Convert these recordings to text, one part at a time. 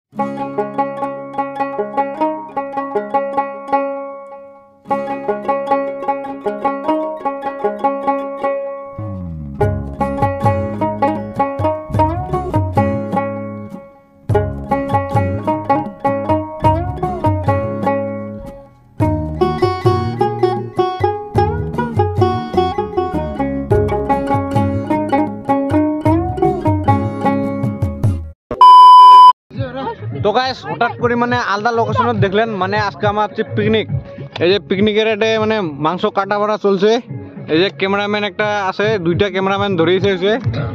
তো গাইস হঠাৎ করে মানে আলাদা লোকেশনত দেখলেন মানে আজকে আমার হচ্ছে পিকনিক। এই যে পিকনিকের এটা মানে মাংস কাটা বাড়া চলছে। এই যে ক্যামেরাম্যান একটা আছে, দুইটা ক্যামেরাম্যান ধরেছে হয়েছে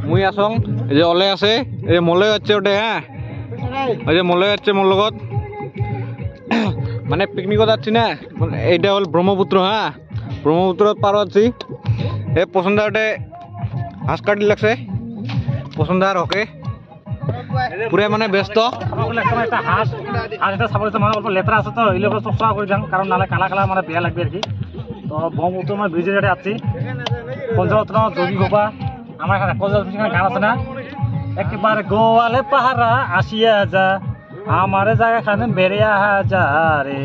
মুই আসং। এই যে অলে আছে, এই যে মলয় হচ্ছে ওটা। হ্যাঁ এই যে মলয় হচ্ছে মোর লগত মানে পিকনিকত যাচ্ছি না। এইটা হল ব্রহ্মপুত্র। হ্যাঁ ব্রহ্মপুত্রত পার আছি। এই পছন্দ ওটা হাঁস কাটি লাগছে পছন্দ আর ওকে পুরে মানে ব্যস্ত একটা হাঁস আর এটা সাপোজ মানে অল্প লেতরা আছে তো এগুলো চর্চা করে যান, কারণ নাহলে কালা কালা মানে বেয়া লাগবে আর কি। তো ব্রহ্মপুত্র মানে ব্রিজের এটা আসছি পঞ্চরত্ন যোগী গোপা আমার এখানে পঞ্চরত্ন গান আছে না, একেবারে গোয়ালে পাহারা আসিয়া যা আমার জায়গাখানে বেড়ে আহা যা রে,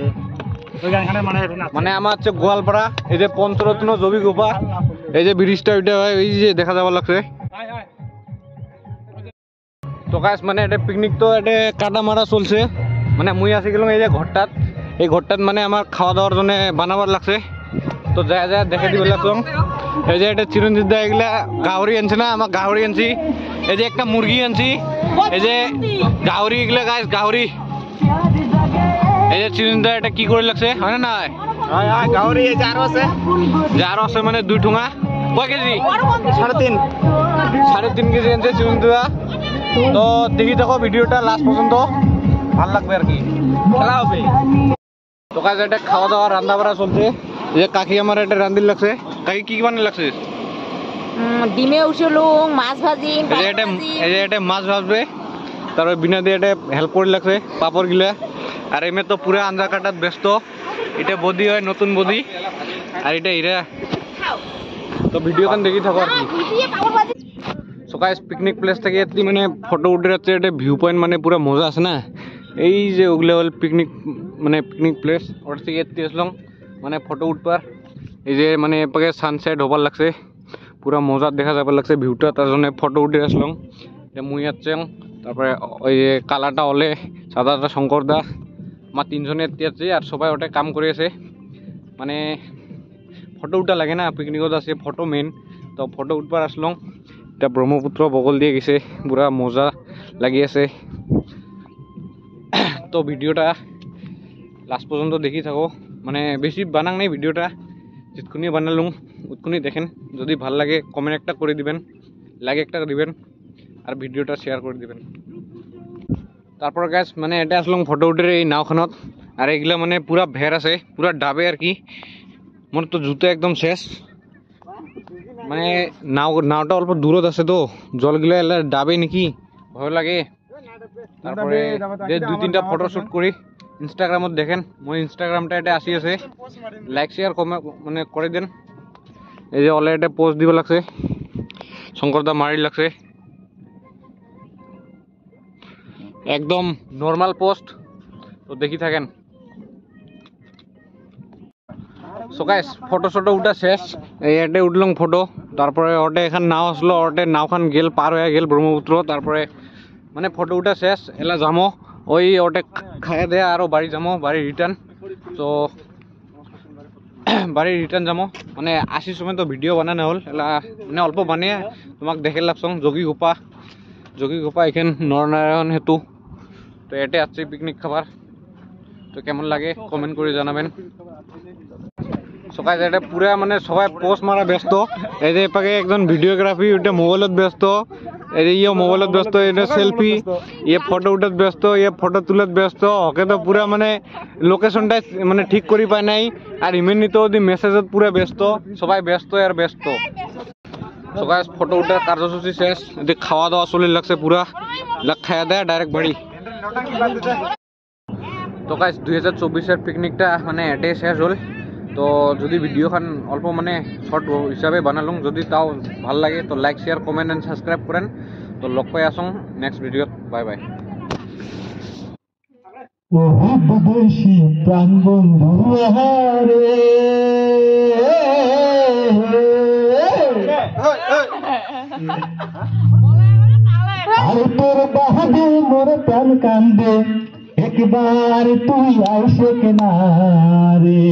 ওই গানখানে মানে মানে আমার হচ্ছে গোয়ালপাড়া। এই যে পঞ্চরত্ন যোগী গোপা, এই যে ব্রিজটা ওইটা এই যে দেখা যাবার লাগছে। তো গাইস মানে এটা পিকনিক তো এটা কাটা মারা চলছে। মানে মুই আসি গেলাম এই যে ঘরটাত, এই ঘরটাত মানে আমার খাওয়া দাওয়ার জন্য বানাবার লাগছে। তো যা যা দেখে দিব লাগলাম। এই যে এটা চিরঞ্জিত দা এগুলা গাহরি আনছে না, আমার গাহরি আনছি। এই যে একটা মুরগি আনছি, এই যে গাহরি এগুলা গাইস গাহরি। এই যে চিরঞ্জিত দা এটা কি করে লাগছে হয় না নাই গাহরি এই যে আরো আছে, যে আরো আছে মানে 2 ঠুঙা। কয় কেজি? 3.5 কেজি আনছে চিরঞ্জিত দা। তো দেখি থাকো ভিডিওটা লাস্ট পর্যন্ত, ভালো লাগবে আর কি, খেলা হবে। তো কাজ এটা খাওয়া দাওয়া রান্না বাড়া চলছে। এই যে কাকি আমার এটা রান্ধির লাগছে। কাকি কি বানিয়ে লাগছে? ডিমে উঠলুং মাছ ভাজি। এই যে এটা মাছ ভাজবে, তারপরে বিনা দিয়ে এটা হেল্প করে লাগছে পাপড় গিলা। আর এমনি তো পুরো আঞ্জা কাটাত ব্যস্ত। এটা বদি হয় নতুন বদি, আর এটা ইরা। তো ভিডিওখান দেখি থাকো আর কি। সো গাইস পিকনিক প্লেস থেকে এতলি মানে ফটো উঠে যাচ্ছে। এটা ভিউ পয়েন্ট মানে পুরো মজা আছে না। এই যে ওগুলো হল পিকনিক মানে পিকনিক প্লেস। ওটা থেকে এতলি আসলাম মানে ফটো উঠবার। এই যে মানে এপাকে সানসেট হবার লাগছে, পুরো মজা দেখা যাবার লাগছে ভিউটা, তার জন্য ফটো উঠে আসলাম। মুই আসছে, তারপরে ওই যে কালাটা হলে সাদাটা শঙ্কর দা, আমার 3 জনে এতে আছে। আর সবাই ওটা কাম করে আছে। মানে ফটো উঠা লাগে না, পিকনিকত আছে ফটো মেন। তো ফটো উঠবার আসলাম। এটা ব্রহ্মপুত্র বগল দিয়ে গেছে, পুরা মজা লাগি আছে। তো ভিডিওটা লাস্ট পর্যন্ত দেখি থাকো। মানে বেশি বানাং নেই ভিডিওটা, যেটুকুনি বানালুম ওটুকুনি দেখেন। যদি ভাল লাগে কমেন্ট একটা করে দিবেন, লাইক একটা দিবেন, আর ভিডিওটা শেয়ার করে দিবেন। তারপর গাইস মানে এটা আসলাম ফটো উঠে এই নাওখানত। আর এগুলা মানে পুরা ভের আছে, পুরা ডাবে আর কি। মোর তো জুতো একদম শেষ। মানে নাওটা অল্প দূরত আছে তো জলগুলা এলা ডাবে নাকি ভয় লাগে। তারপরে 2-3টা ফটো শুট করি ইনস্টাগ্রামত দেখেন। মই ইনস্টাগ্রামটা এটা আসি আছে, লাইক শেয়ার মানে করে দেন। এই যে অলে এটা পোস্ট দিব লাগছে, শঙ্করদা মারি লাগছে একদম নর্মাল পোস্ট। তো দেখি থাকেন। সো গাইস ফটো শটো উঠা শেষ। এই এটা উঠলাম ফটো। তারপরে ওটা এখান নাও আসলো, ওটা নাওখান গেল পার হয়ে গেল ব্রহ্মপুত্র। তারপরে মানে ফটো উঠা শেষ, এলা যামো ওই ওটা খাইয়ে দেয়া আরো বাড়ি যামো, বাড়ি রিটার্ন। তো বাড়ি রিটার্ন যামো মানে আসির সময় তো ভিডিও বানানো হল এলা মানে অল্প বানিয়ে তোমাক দেখে লাগছং। যোগী গোপা এখানে নরনারায়ণ হেতু। তো এটে আসছে পিকনিক খাবার। তো কেমন লাগে কমেন্ট করে জানাবেন। সকাল এটা পুরা মানে সবাই পোস্ট মারা ব্যস্ত। এই যে এপাকে একজন ভিডিওগ্রাফি ওটা মোবাইলত ব্যস্ত, এই যে ইয়ে মোবাইলত ব্যস্ত, এটা সেলফি, ইয়ে ফটো উঠাত ব্যস্ত, ইয়ে ফটো তুলাত ব্যস্ত। ওকে তো পুরা মানে লোকেশনটা মানে ঠিক করে পায় নাই। আর ইমেনি তো মেসেজত পুরা ব্যস্ত, সবাই ব্যস্ত আর ব্যস্ত। সকাল ফটো উঠার কার্যসূচি শেষ, এদিকে খাওয়া দাওয়া চলে লাগছে পুরা। খাওয়া দেয় ডাইরেক্ট বাড়ি। তো গাইস 2024-এর পিকনিকটা মানে এটাই শেষ হল। তো যদি ভিডিওখান অল্প মানে শর্ট হিসাবে বানালুম, যদি তাও ভাল লাগে তো like share comment and subscribe করেন। তো লগ পাই আসং নেক্সট ভিডিওত। Bye bye. ও বিদেশি প্রাণ বন্ধু হারে আর তোর বাহাদে মোর প্রাণ কান্দে একবার তুই আইসে কিনারে।